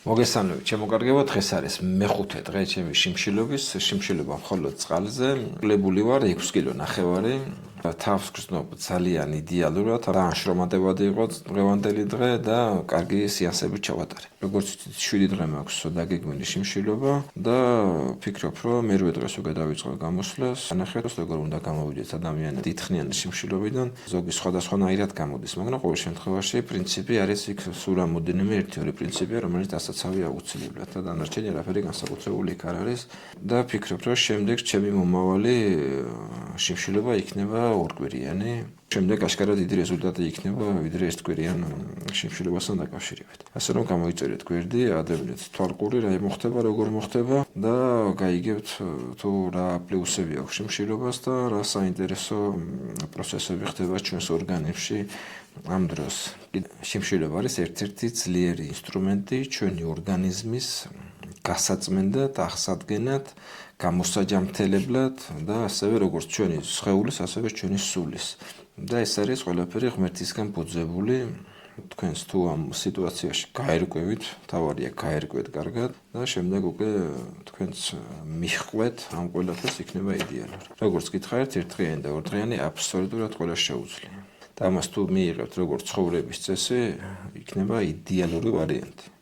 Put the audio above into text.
მოგესალმებით, ჩემო კარგებო, დღეს არის მე-5 დღე ჩემი შიმშილობის, შიმშილობა მხოლოდ წყალზე. კლებული ვარ 6 კილო ნახევარი. თავს გრძნობ ძალიან იდეალურად, ძალიან შრომადებადი იყო დღევანდელი დღე და კარგი სეანსებით ჩავატარე. როგორც ვთქვით, 7 დღე მაქვს დაგეგმილი შიმშილობა და ვფიქრობ, რომ მერვე დღეს უკვე დავიწყო გამოსვლას. ანახეთ, როგორ უნდა გამოვიდეთ ადამიანი დიდხნიანი შიმშილობიდან. ზოგი სხვადასხვანაირად გამოდის, მაგრამ ყოველ შემთხვევაში პრინციპი არის იქ სულ რამოდენიმე 1-2 პრინციპია, რომელიც დასაცავი აუცილებლად და დანარჩენი არაფერი განსაკუთრებული იქ არ არის და ვფიქრობ, რომ შემდეგ ჩემი მომავალი შიმშილობა იქნება ორკვირიანი. შემდეგ აშკარად დიდი რეზულტატი იქნება ვიდრე ერთკვირიან შიმშილებასთან დაკავშირებით. ასე რომ გამოიწერეთ გვერდი, ადევნეთ თვალყური, რა მოხდება, როგორ მოხდება და გაიგებთ თუ რა პლუსები აქვს შიმშილობას და რა საინტერესო პროცესები ხდება ჩვენს ორგანიზმში. ამ დროს შიმშილობა არის ერთ-ერთი ძლიერი ინსტრუმენტი ჩვენი ორგანიზმის გასაწმენდად, აღსადგენად, გამოსაჯამთელებლად და ასევე როგორც ჩვენი სხეულის, ასევე ჩვენი სულის. და ეს არის ყველაფერი ღმერთისგან ბოძებული. თქვენს თუ ამ სიტუაციაში გაერკვევით, თავარია გაერკვეთ კარგად და შემდეგ უკვე თქვენს მიჰყვეთ ამ ყველაფერს იქნება იდეალური. როგორც გითხარით, ერთდღიანი და ორდღიანი აბსოლუტურად ყველა შეუძლია. და ამას თუ მიიღებთ როგორც ცხოვრების წესი, იქნება იდეალური ვარიანტი.